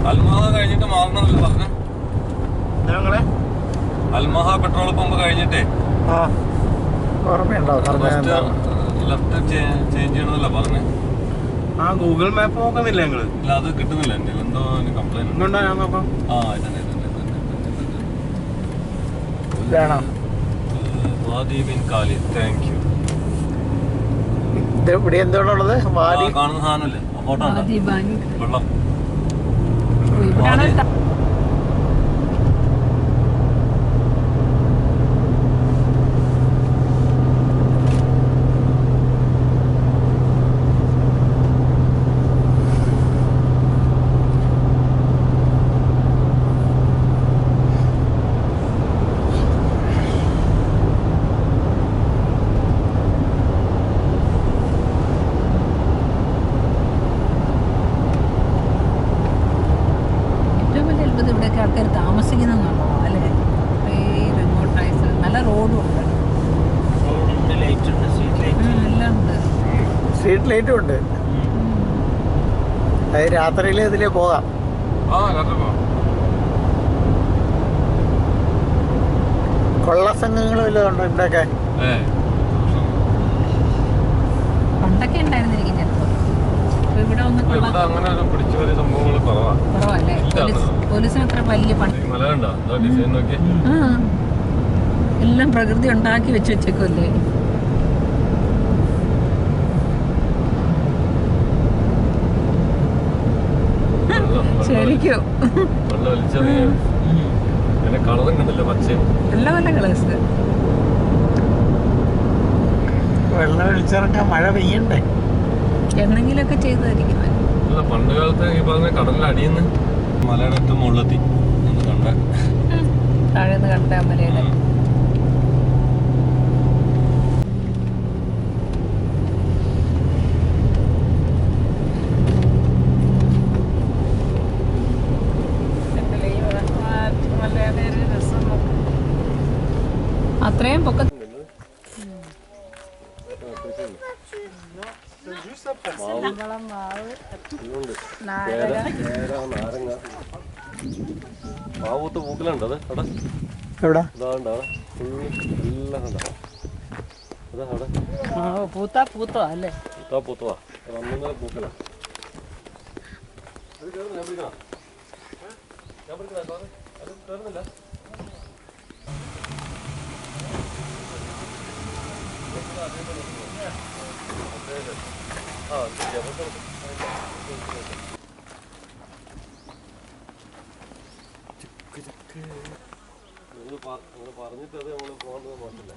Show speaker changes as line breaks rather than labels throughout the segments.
Al Maha കഴിഞ്ഞിട്ട് മാറണമെന്നല്ലേ പറഞ്ഞ? Al Maha petrol pump കഴിഞ്ഞിട്ടേ ലെഫ്റ്റ് ചേഞ്ച് ചെയ്യണമെന്നല്ല പറഞ്ഞേ.
ഗൂഗിൾ മാപ്പ് നോക്കുന്നില്ല ഞങ്ങള്.
ഇല്ല, അത് കിട്ടുന്നില്ല. എന്റെ എന്തോ കംപ്ലൈന്റ്.
ഞാൻ നോക്കാം.
ഇവിടെ എന്തുള്ളത്
കാണുന്ന സാധനല്ലേ ഫോട്ടോ വെള്ളം.
ആൾക്കാർ താമസിക്കുന്നുണ്ടോ അല്ലേ? റിമോട്ടായിട്ട് നല്ല റോഡും ഉണ്ട്, എല്ലാം ഉണ്ട്.
സ്ട്രീറ്റ് ലൈറ്റും ഉണ്ട്. അത് രാത്രിയിൽ ഇതിലേ പോകാം. കൊള്ള സംഘങ്ങളും വല്ലതും ഉണ്ടോ ഇവിടെയൊക്കെ?
പണ്ടൊക്കെ ഉണ്ടായിരുന്നിരിക്കും ചിലപ്പോൾ. ഇവിടെ ഒന്ന് കുറവല്ലേ? പോലീസിന് അത്ര വലിയ എല്ലാം പ്രകൃതി ഉണ്ടാക്കി വെച്ചേക്കല്ലേ. ശരിക്കും എല്ലാം നല്ല കളേഴ്സ്.
വെള്ളം ഒഴിച്ചിറക്കാൻ മഴ പെയ്യണ്ടേ?
എന്തെങ്കിലുമൊക്കെ ചെയ്തായിരിക്കും.
പണ്ട് കാലത്ത് ഈ പറഞ്ഞ കടലിൽ അടിയുന്ന മലയുടെ ഏറ്റവും മുകളിലെത്തി കണ്ട
താഴെന്ന് കണ്ട മലയുടെ അത്രയും പൊക്ക.
മാവൂത്ത് പൂക്കലുണ്ട്. അത് അവിടെ
എവിടെ?
പൂത്തോ അല്ലേ?
പൂത്തവാ പൂക്കല. പറഞ്ഞിട്ട് അത് നമ്മള് പോകുന്നത് മോശമല്ലേ?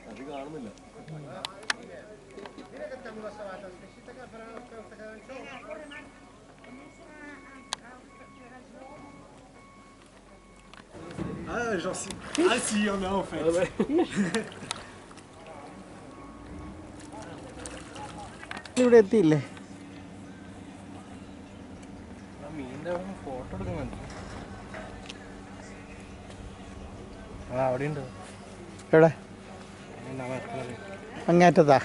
അത് കാണുന്നില്ല.
Si, il y en a en fait.
ഇവിടെ എത്തിയില്ലേ?
ഫോട്ടോ എടുക്കുന്നുണ്ട്. അവിടെ ഉണ്ട്.
എവിടെ? അങ്ങേറ്റത്താ?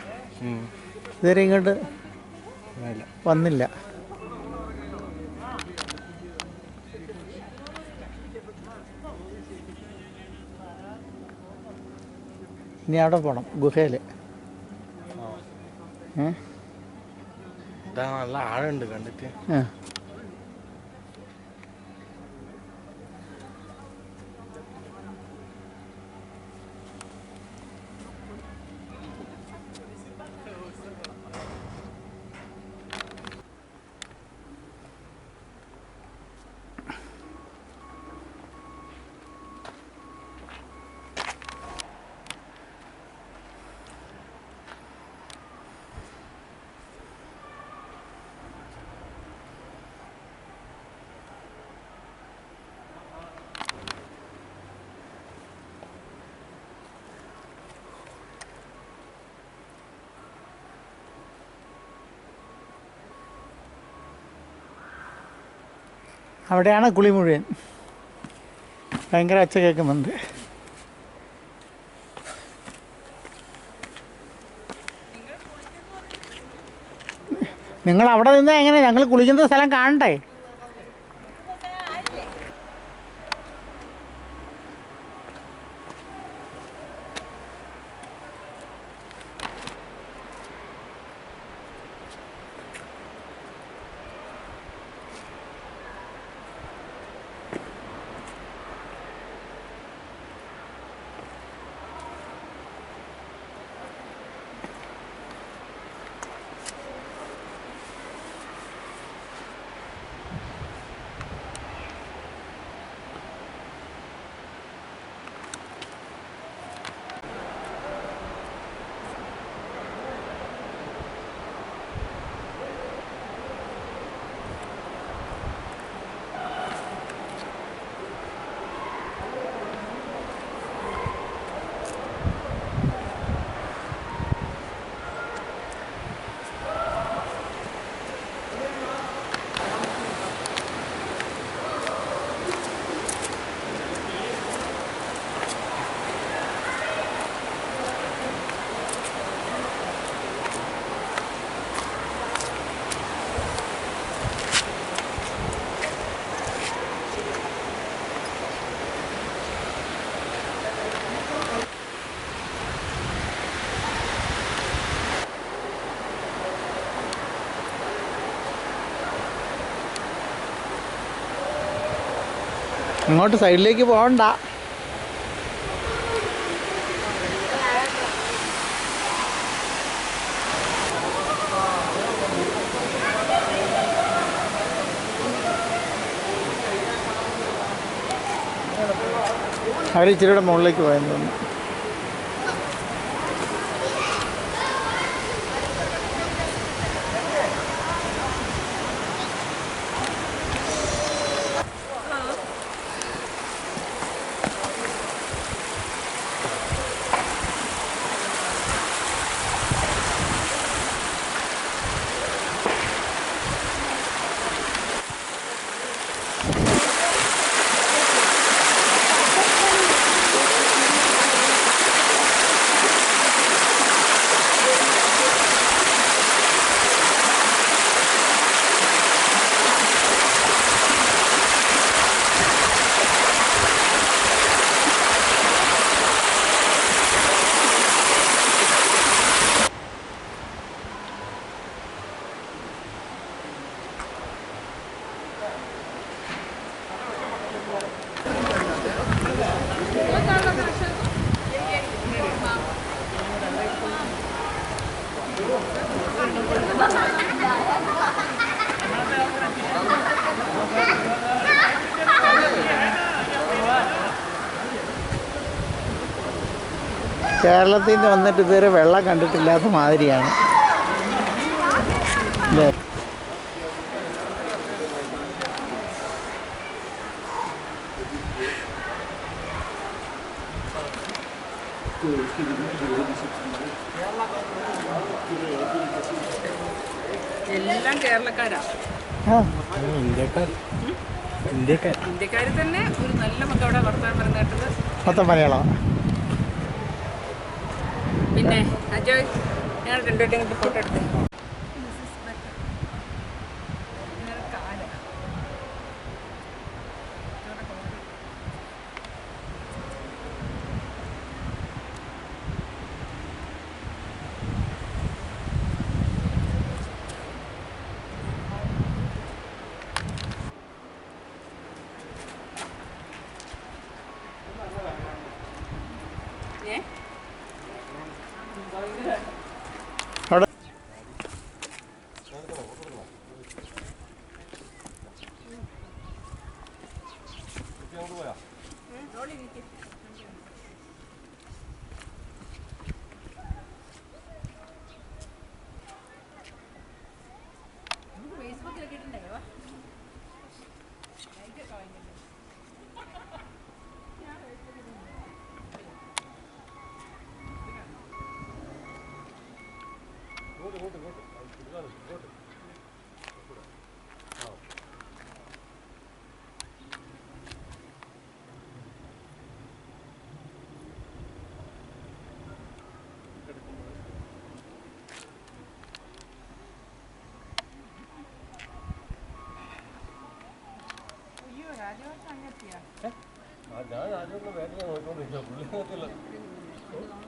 ഇതുവരെ ഇങ്ങോട്ട് വന്നില്ല. ഇനി അവിടെ പോകണം ഗുഹയിൽ.
ഇതാ നല്ല ആഴമുണ്ട് കണ്ടിട്ട്.
ആ. അവിടെയാണ് കുളി മുഴുവൻ. ഭയങ്കര ഒച്ച കേൾക്കുന്നുണ്ട്. നിങ്ങൾ അവിടെ നിന്ന് എങ്ങനെ ഞങ്ങൾ കുളിക്കുന്ന സ്ഥലം കാണണ്ടേ? ഇങ്ങോട്ട് സൈഡിലേക്ക് പോകണ്ട. അവർ ഇച്ചിരി കൂടെ മുകളിലേക്ക് പോയെന്ന് തോന്നുന്നു. കേരളത്തിൽ നിന്ന് വന്നിട്ട് ഇതുവരെ വെള്ളം കണ്ടിട്ടില്ലാത്ത മാതിരിയാണ് അല്ലേ?
എല്ലാം കേരളക്കാരാ. ഇന്ത്യക്കാർ തന്നെ ഒരു നല്ല മക്ക അവിടെ വർത്താനം പറഞ്ഞിട്ടത്
മൊത്തം മലയാളം.
പിന്നെ അജയ് ഞങ്ങൾ രണ്ടുപേരും ഫോട്ടോ എടുത്ത്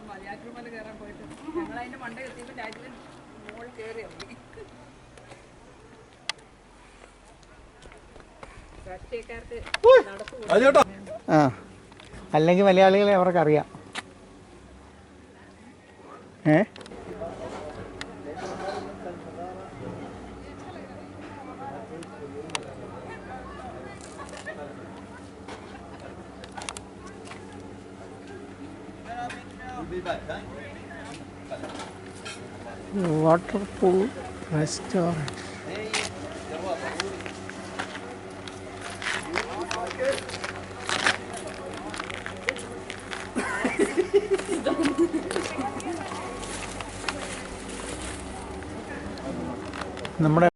മലയാറ്റൂർമല കയറാൻ പോയിട്ട് ഞങ്ങൾ അതിന്റെ മണ്ട എത്തിയപ്പോൾ രാജ്യത്തിൽ മോൾ കയറി ഇറങ്ങി. രാഷ്ട്രീയക്കാർക്ക് നടക്കും.
ആ അല്ലെങ്കിൽ മലയാളികളെ അവർക്കറിയാം. ഏ വാട്ടർപൂൾ റെസ്റ്റോറൻറ്റ്. നമ്മുടെ